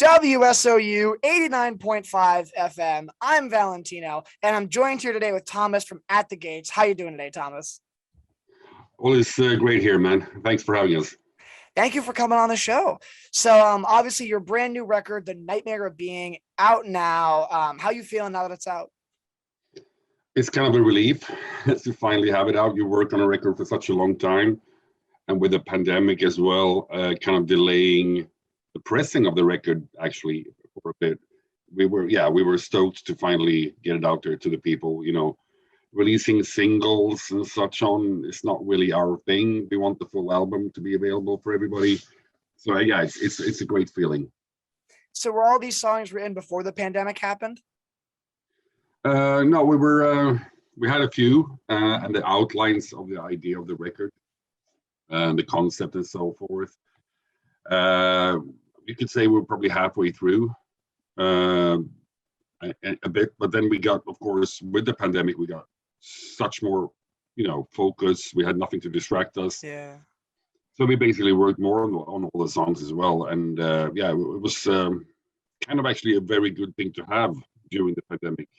WSOU 89.5 FM. I'm Valentino, and I'm joined here today with Thomas from At the Gates. How you doing today, Thomas? Well, it's great here, man. Thanks for having us. Thank you for coming on the show. So, obviously, your brand new record, "The Nightmare of Being," out now. How you feeling now that it's out? It's kind of a relief to finally have it out. You work on a record for such a long time, and with the pandemic as well, kind of delaying the pressing of the record actually for a bit. We were stoked to finally get it out there to the people. You know, releasing singles and such on is not really our thing. We want the full album to be available for everybody. So yeah, it's a great feeling. So were all these songs written before the pandemic happened? No, we had a few and the outlines of the idea of the record, the concept and so forth. You could say we're probably halfway through a bit, but then we got, of course, with the pandemic, we got such more, focus. We had nothing to distract us. Yeah. So we basically worked more on all the songs as well. And it was kind of actually a very good thing to have during the pandemic,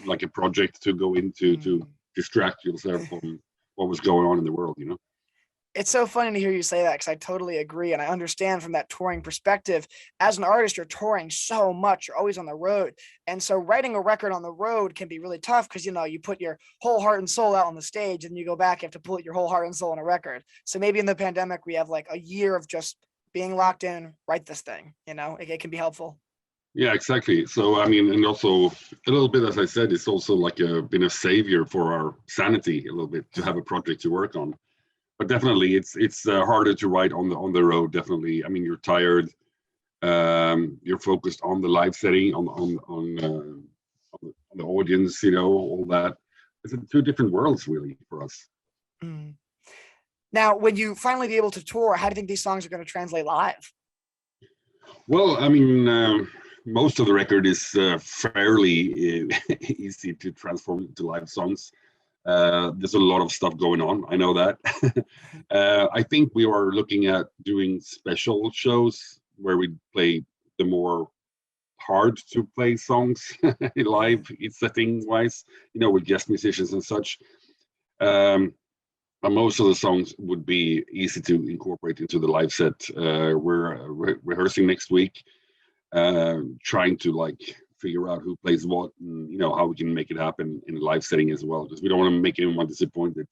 like a project to go into to distract yourself from what was going on in the world, It's so funny to hear you say that, because I totally agree. And I understand from that touring perspective, as an artist, you're touring so much, you're always on the road. And so writing a record on the road can be really tough because, you put your whole heart and soul out on the stage and you go back, you have to put your whole heart and soul on a record. So maybe in the pandemic, we have like a year of just being locked in, write this thing, it can be helpful. Yeah, exactly. So, and also a little bit, as I said, it's also like been a savior for our sanity a little bit to have a project to work on. But definitely, it's harder to write on the road. Definitely, you're tired. You're focused on the live setting, on the audience. All that. It's two different worlds, really, for us. Mm. Now, when you finally be able to tour, how do you think these songs are going to translate live? Well, most of the record is fairly easy to transform into live songs. There's a lot of stuff going on. I know that. I think we are looking at doing special shows where we play the more hard to play songs live, setting wise, with guest musicians and such. But most of the songs would be easy to incorporate into the live set. We're rehearsing next week, trying to figure out who plays what and how we can make it happen in a live setting as well, because we don't want to make anyone disappointed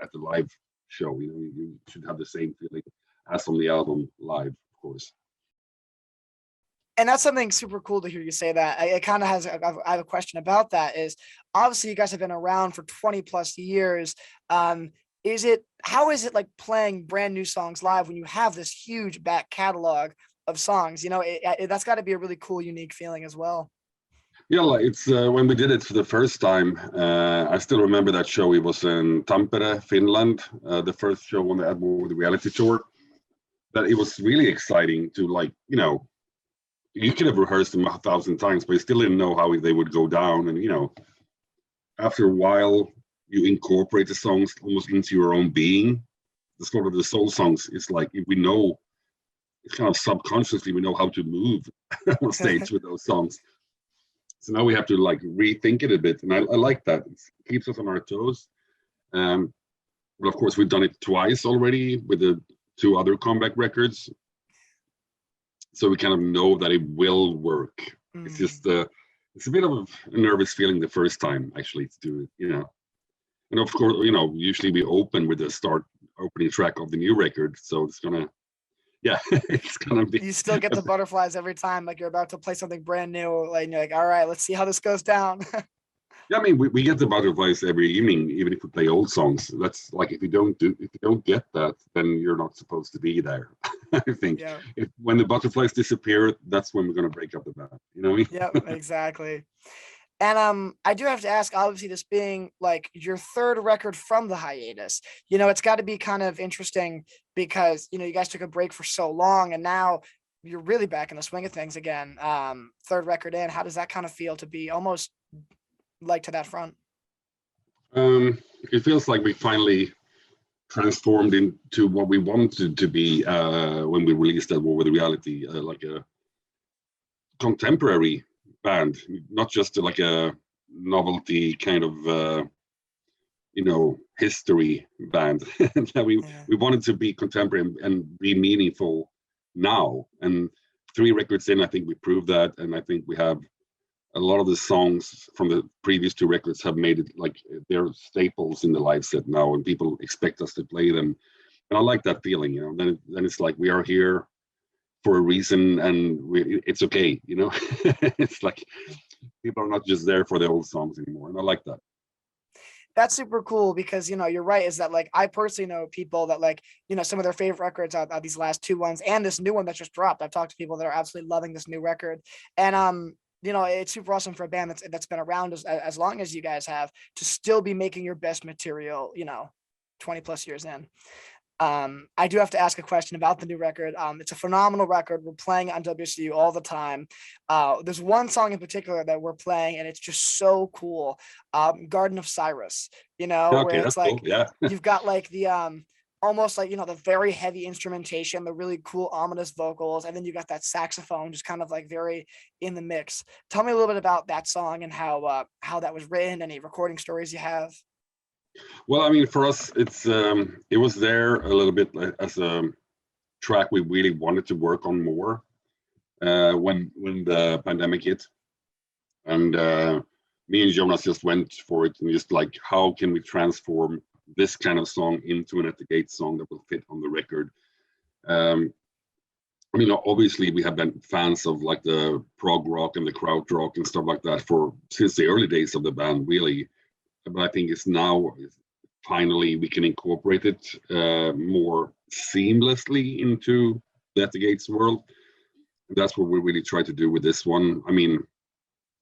at the live show. You should have the same feeling as on the album live, of course. And that's something super cool to hear you say that. It kind of has, I have a question about that. Is obviously you guys have been around for 20 plus years. How is it like playing brand new songs live when you have this huge back catalog of songs? That's got to be a really cool, unique feeling as well. Yeah, it's when we did it for the first time, I still remember that show. It was in Tampere, Finland, the first show on the album with the reality tour. That it was really exciting to you could have rehearsed them 1,000 times, but you still didn't know how they would go down. And after a while, you incorporate the songs almost into your own being. The sort of the soul songs, it's like we know. It's kind of subconsciously we know how to move on stage with those songs. So now we have to rethink it a bit, and I like that. It keeps us on our toes. But of course, we've done it twice already with the two other comeback records, so we kind of know that it will work. It's just it's a bit of a nervous feeling the first time actually to do it, And of course, usually we open with the opening track of the new record, so it's gonna. Yeah, it's gonna be. You still get the butterflies every time, like you're about to play something brand new. Like you're like, all right, let's see how this goes down. Yeah, we get the butterflies every evening, even if we play old songs. That's like if you don't get that, then you're not supposed to be there. I think when the butterflies disappear, that's when we're gonna break up the band. You know what I mean? Yep, exactly. And I do have to ask, obviously, this being like your third record from the hiatus, it's got to be kind of interesting because, you guys took a break for so long and now you're really back in the swing of things again. Third record in, how does that kind of feel to be almost to that front? It feels like we finally transformed into what we wanted to be when we released that War with Reality, like a contemporary band, not just like a novelty kind of history band. That we wanted to be contemporary and be meaningful now. And 3 records in, I think we proved that, and I think we have a lot of the songs from the previous 2 records have made it like they're staples in the live set now, and people expect us to play them. And I like that feeling, Then it's like we are here for a reason, and it's okay, It's like people are not just there for the old songs anymore, and I like that. That's super cool because, you're right, is that like I personally know people that like, some of their favorite records are these last 2 ones and this new one that just dropped. I've talked to people that are absolutely loving this new record. And it's super awesome for a band that's been around as long as you guys have to still be making your best material, 20 plus years in. I do have to ask a question about the new record. It's a phenomenal record. We're playing it on WSOU all the time. There's one song in particular that we're playing, and it's just so cool. Garden of Cyrus, Okay, where it's like, cool. Yeah. You've got like the almost like, the very heavy instrumentation, the really cool ominous vocals, and then you got that saxophone just kind of like very in the mix. Tell me a little bit about that song and how that was written, any recording stories you have. Well, I mean, for us, it was there a little bit as a track we really wanted to work on more when the pandemic hit, and me and Jonas just went for it and just like, how can we transform this kind of song into an At the Gate song that will fit on the record? I mean, obviously we have been fans of like the prog rock and the krautrock rock and stuff like that since the early days of the band, really. But I think it's now finally we can incorporate it more seamlessly into the At the Gates world. And that's what we really try to do with this one. I mean,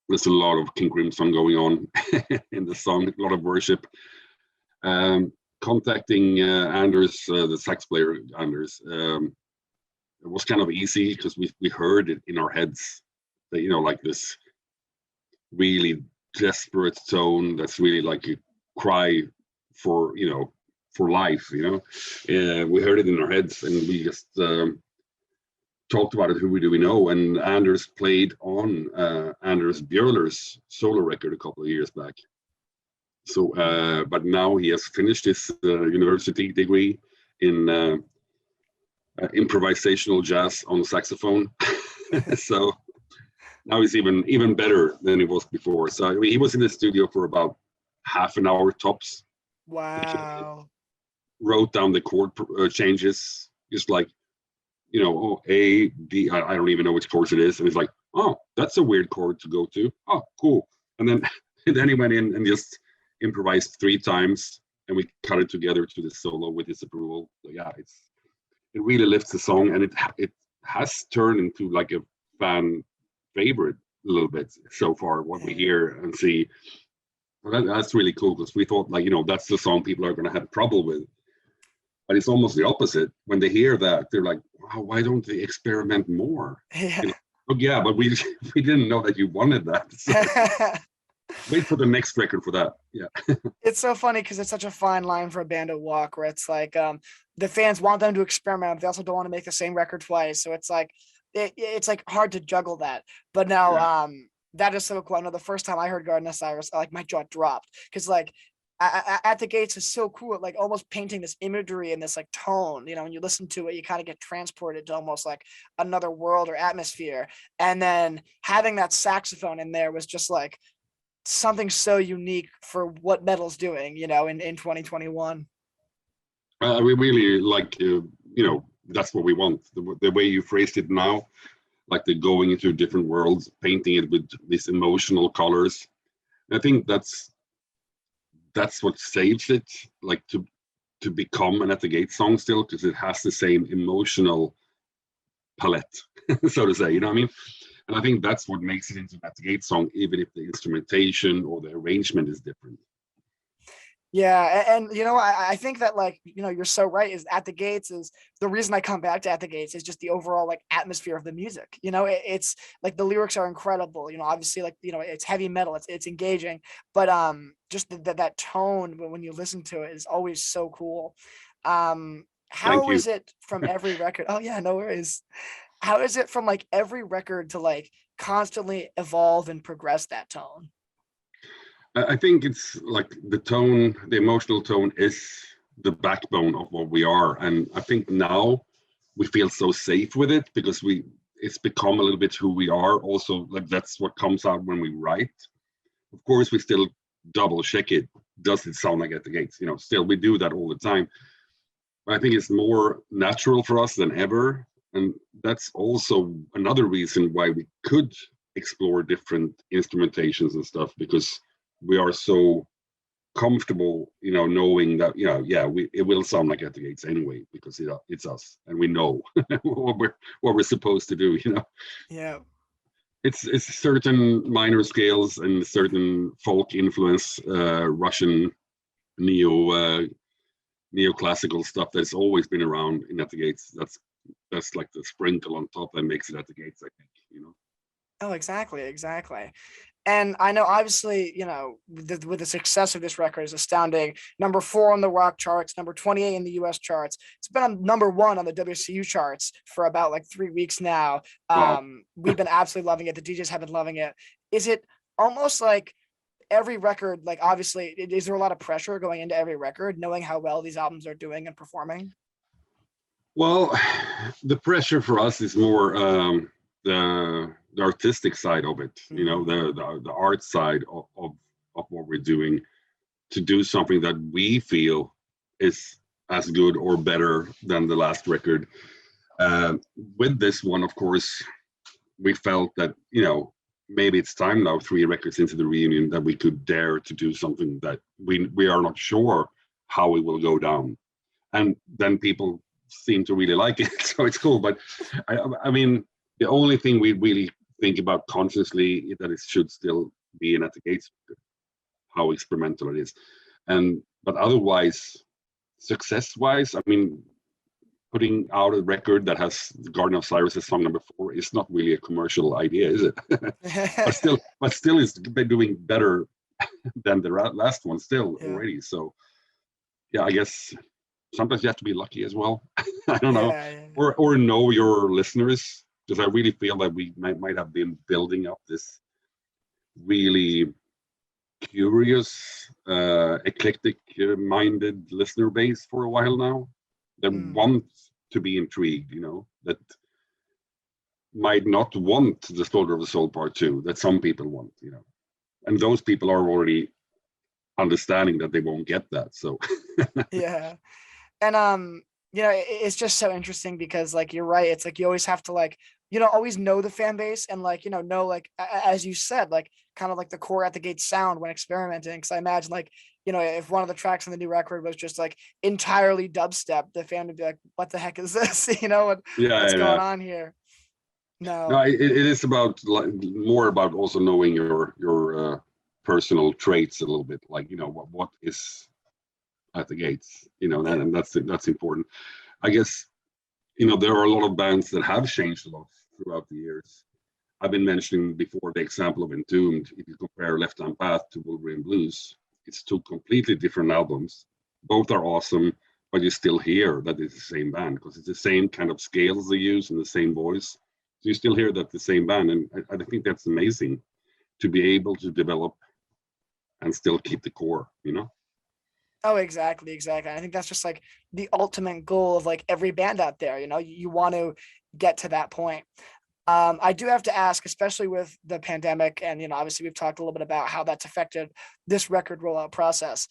there's a lot of King Crimson going on in the song, a lot of worship. Contacting Anders, the sax player Anders, it was kind of easy because we heard it in our heads that, like this really desperate tone that's really like a cry for life. We heard it in our heads, and we just talked about it. Who do we know? And Anders played on Anders Björler's solo record a couple of years back. So but now he has finished his university degree in improvisational jazz on saxophone. So now he's even better than he was before. So I mean, he was in the studio for about half an hour tops. Wow. Wrote down the chord changes, just like, A, D, I don't even know which chords it is. And he's like, oh, that's a weird chord to go to. Oh, cool. And then he went in and just improvised 3 times, and we cut it together to the solo with his approval. So yeah, it really lifts the song, and it has turned into like a fan favorite a little bit so far, what we hear and see. That's really cool, because we thought like, that's the song people are going to have trouble with, but it's almost the opposite. When they hear that, they're like, wow, why don't they experiment more? Yeah. Oh yeah, but we didn't know that you wanted that. So wait for the next record for that. Yeah. It's so funny because it's such a fine line for a band to walk, where it's like the fans want them to experiment, but they also don't want to make the same record twice. So it's like it's like hard to juggle that. But now that is so cool. I know the first time I heard Garden of Cyrus, like my jaw dropped, because like At the Gates is so cool at like almost painting this imagery and this like tone. When you listen to it, you kind of get transported to almost like another world or atmosphere. And then having that saxophone in there was just like something so unique for what metal's doing, in 2021. We really like, that's what we want. The way you phrased it now, like the going into different worlds, painting it with these emotional colors. And I think that's what saves it, like to become an At the Gate song still, because it has the same emotional palette, so to say, you know what I mean? And I think that's what makes it into an At the Gate song, even if the instrumentation or the arrangement is different. Yeah, and I think that like you're so right. Is At the Gates is the reason I come back to At the Gates is just the overall like atmosphere of the music. It's like the lyrics are incredible. Obviously like it's heavy metal. It's engaging, but just that tone when you listen to it is always so cool. How is it from every record? Oh yeah, no worries. How is it from like every record to like constantly evolve and progress that tone? I think it's like the tone, the emotional tone is the backbone of what we are. And I think now we feel so safe with it because it's become a little bit who we are. Also, like that's what comes out when we write. Of course, we still double check it. Does it sound like At the Gates? Still we do that all the time. But I think it's more natural for us than ever. And that's also another reason why we could explore different instrumentations and stuff, because we are so comfortable, knowing that, it will sound like At the Gates anyway, because it's us and we know what we're supposed to do, Yeah. It's certain minor scales and certain folk influence, Russian neoclassical stuff that's always been around in At the Gates. That's like the sprinkle on top that makes it At the Gates, I think. Oh, exactly. And I know, obviously, with the success of this record is astounding. Number 4 on the rock charts, number 28 in the US charts. It's been on number 1 on the WSOU charts for about like 3 weeks now. Wow. We've been absolutely loving it. The DJs have been loving it. Is it almost like every record, like, obviously, is there a lot of pressure going into every record, knowing how well these albums are doing and performing? Well, the pressure for us is more the artistic side of it, the art side of what we're doing, to do something that we feel is as good or better than the last record. With this one, of course, we felt that, maybe it's time now, 3 records into the reunion, that we could dare to do something that we are not sure how it will go down. And then people seem to really like it, so it's cool. But I mean, the only thing we really think about consciously is that it should still be an At the Gates, how experimental it is. But otherwise, success-wise, I mean, putting out a record that has Garden of Cyrus as song number 4 is not really a commercial idea, is it? but still is doing better than the last one still already. So yeah, I guess sometimes you have to be lucky as well. I don't know. Or know your listeners, because I really feel that we might have been building up this really curious, eclectic-minded listener base for a while now, that want to be intrigued, that might not want the Slaughter of the Soul Part 2, that some people want, and those people are already understanding that they won't get that. So yeah. And it's just so interesting because, like, you're right, it's like you always have to, like, always know the fan base and, like, know, like, as you said, like, kind of like the core At the Gates sound when experimenting. Because I imagine, like, if one of the tracks on the new record was just like entirely dubstep, the fan would be like, what the heck is this? What's going on here? No, it is about, like, more about also knowing your personal traits a little bit, like, what is At the Gates, and that's important. I guess, there are a lot of bands that have changed a lot throughout the years. I've been mentioning before the example of Entombed. If you compare Left Hand Path to Wolverine Blues, it's 2 completely different albums. Both are awesome, but you still hear that it's the same band because it's the same kind of scales they use and the same voice. So you still hear that the same band, and I think that's amazing, to be able to develop and still keep the core, Oh, exactly. I think that's just like the ultimate goal of, like, every band out there. You want to get to that point. I do have to ask, especially with the pandemic, and obviously we've talked a little bit about how that's affected this record rollout process.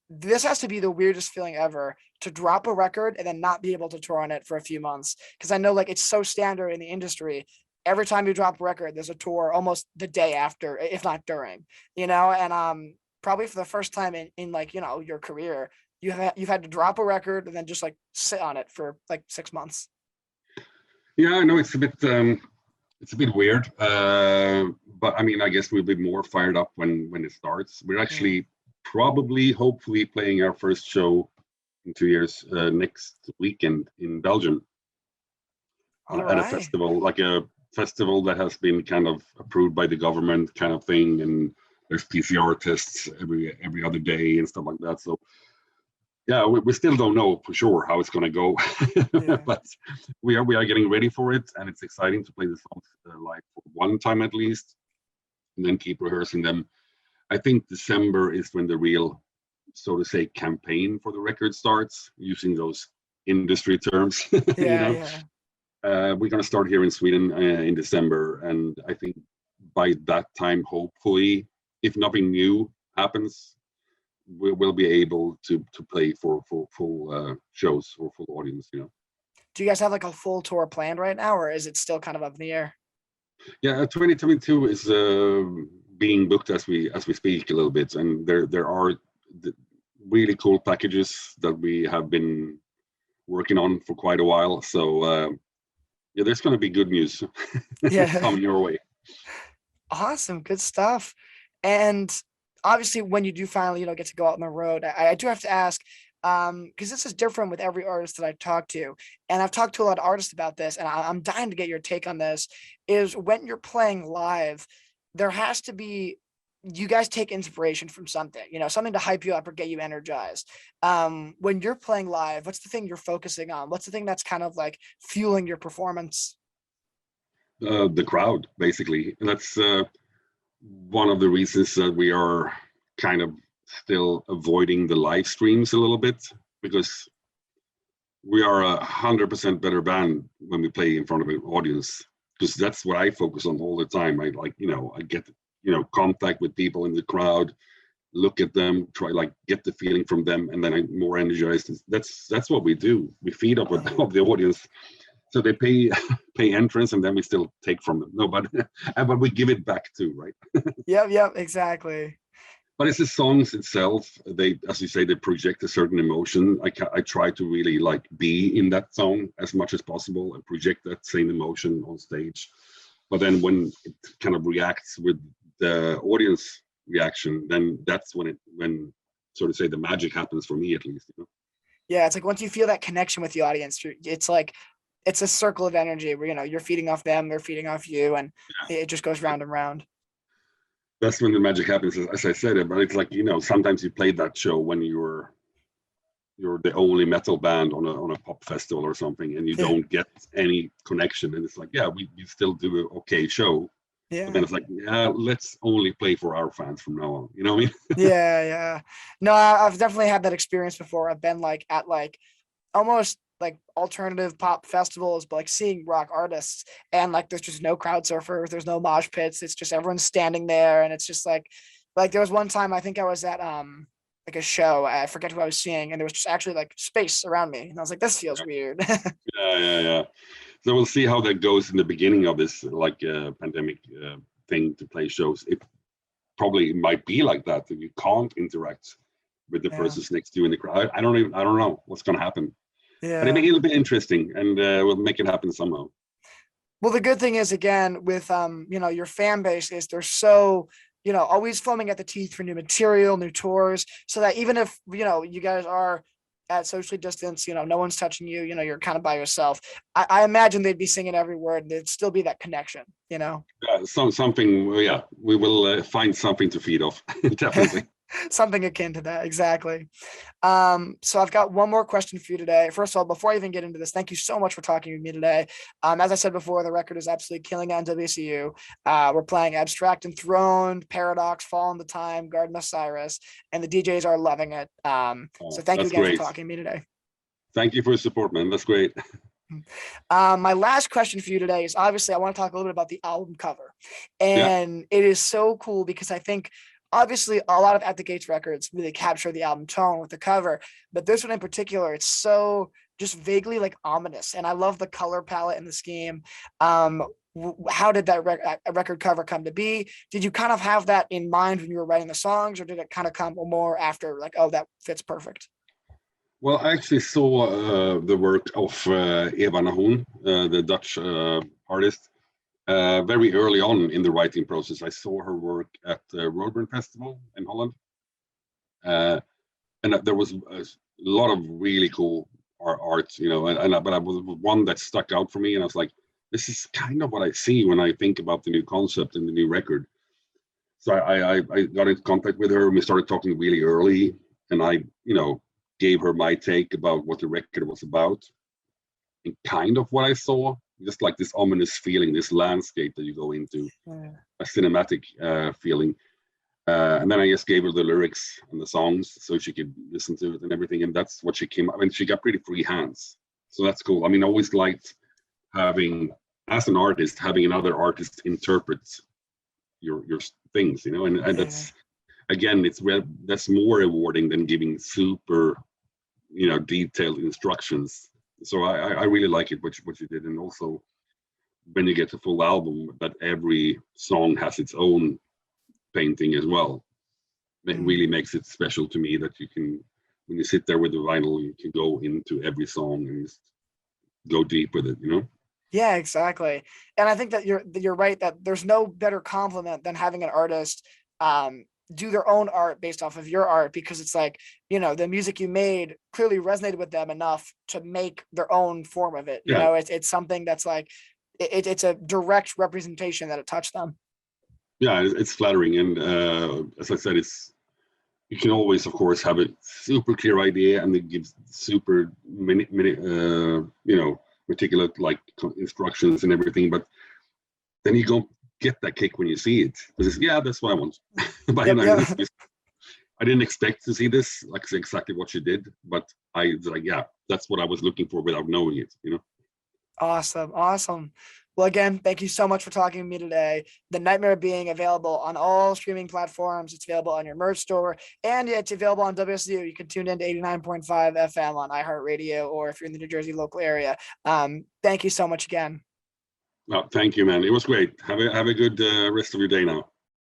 This has to be the weirdest feeling ever, to drop a record and then not be able to tour on it for a few months, because I know, like, it's so standard in the industry. Every time you drop a record, there's a tour almost the day after, if not during. And probably for the first time in like, your career, you've had to drop a record and then just, like, sit on it for like 6 months. Yeah, I know it's a bit weird, but I mean, I guess we'll be more fired up when it starts. We're actually probably, hopefully, playing our first show in 2 years next weekend in Belgium at a festival, like a festival that has been kind of approved by the government, kind of thing, and there's PCR tests every other day and stuff like that. So Yeah, we still don't know for sure how it's going to go, Yeah. but we are getting ready for it, and it's exciting to play the songs live for one time at least, and then keep rehearsing them. I think December is when the real, so to say, campaign for the record starts, using those industry terms. you Yeah, know, yeah. we're going to start here in Sweden in December, and I think by that time, hopefully, if nothing new happens, we'll be able to play for full shows or full audience. Do you guys have like a full tour planned right now, or is it still kind of up in the air? Yeah, 2022 is being booked as we speak a little bit, and there are really cool packages that we have been working on for quite a while. So yeah, there's going to be good news Yeah. coming your way. Awesome, good stuff. And obviously, when you do finally, get to go out on the road, I do have to ask, because this is different with every artist that I talk to, and I've talked to a lot of artists about this, and I'm dying to get your take on this. Is when you're playing live, there has to be you guys take inspiration from something, something to hype you up or get you energized. When you're playing live, what's the thing you're focusing on? What's the thing that's kind of like fueling your performance? The crowd, basically. And that's one of the reasons that we are kind of still avoiding the live streams a little bit, because we are 100% better band when we play in front of an audience, because that's what I focus on all the time. I I get contact with people in the crowd, look at them, try get the feeling from them, and then I'm more energized. That's what we do. We feed off of the audience. So they pay entrance, and then we still take from them. No, but but we give it back too, right? Yep, exactly. But it's the songs itself. They, as you say, they project a certain emotion. I try to really be in that song as much as possible and project that same emotion on stage. But then when it kind of reacts with the audience reaction, then that's when so to say the magic happens for me, at least. Yeah, it's like once you feel that connection with the audience, it's like it's a circle of energy where you're feeding off them, they're feeding off you, and it just goes round and round. That's when the magic happens, as I said it. But it's sometimes you played that show when you're the only metal band on a pop festival or something, and you don't get any connection, and it's we still do an okay show. Yeah. But then it's let's only play for our fans from now on. You know what I mean? Yeah. No, I've definitely had that experience before. I've been at almost alternative pop festivals, but seeing rock artists, and there's just no crowd surfers, there's no mosh pits, it's just everyone's standing there, and it's just like there was one time I think I was at a show, I forget who I was seeing, and there was just actually space around me, and I was like, this feels weird. Yeah. So we'll see how that goes in the beginning of this pandemic thing to play shows. It probably might be like that you can't interact with the persons next to you in the crowd. I don't know what's going to happen. Yeah. But it'll be interesting, and we'll make it happen somehow. Well, the good thing is, again, with your fan base is they're so always foaming at the teeth for new material, new tours, so that even if you guys are at socially distance, no one's touching you, you're kind of by yourself. I imagine they'd be singing every word, and there'd still be that connection. Something. Yeah, we will find something to feed off. Definitely. Something akin to that, exactly. So I've got one more question for you today. First of all, before I even get into this, thank you so much for talking with me today. As I said before, the record is absolutely killing it on WSOU. We're playing Abstract Enthroned, Paradox, Fall into Time, Garden of Cyrus, and the DJs are loving it. So thank you again for talking to me today. Thank you for your support, man. That's great. My last question for you today is, obviously I want to talk a little bit about the album cover, and it is so cool because I think obviously a lot of At the Gates records really capture the album tone with the cover, but this one in particular, it's so just vaguely ominous, and I love the color palette and the scheme. How did that record cover come to be? Did you kind of have that in mind when you were writing the songs, or did it kind of come more after, oh, that fits perfect? Well, I actually saw the work of Eva Nahon, the Dutch artist, very early on in the writing process. I saw her work at the Roadburn Festival in Holland. And there was a lot of really cool art, but I was one that stuck out for me. And I was like, this is kind of what I see when I think about the new concept and the new record. So I got in contact with her, and we started talking really early. And I gave her my take about what the record was about, and kind of what I saw, just like this ominous feeling, this landscape that you go into, a cinematic feeling. And then I just gave her the lyrics and the songs so she could listen to it and everything. And that's what she came. I mean, she got pretty free hands. So that's cool. I mean, I always liked having, as an artist, having another artist interpret your things, you know, and that's, again, that's more rewarding than giving super, you know, detailed instructions. So I really like it, what you did. And also when you get the full album, that every song has its own painting as well. It really makes it special to me that you can, when you sit there with the vinyl, you can go into every song and just go deep with it, you know? Yeah, exactly. And I think that you're right, that there's no better compliment than having an artist do their own art based off of your art, because it's like, you know, the music you made clearly resonated with them enough to make their own form of it. You know, it's something that's like, it's a direct representation that it touched them. Yeah, it's flattering. And as I said, you can always, of course, have a super clear idea and it gives super many you know, meticulous like instructions and everything, but then you don't get that kick when you see it, because that's what I want. But you know, I didn't expect to see this, like exactly what you did, but I was like, that's what I was looking for without knowing it, you know. Awesome. Well, again, thank you so much for talking to me today. The Nightmare being available on all streaming platforms. It's available on your merch store, and it's available on WSOU. You can tune in to 89.5 FM on iHeartRadio, or if you're in the New Jersey local area. Thank you so much again. Well, thank you, man. It was great. Have a good rest of your day now.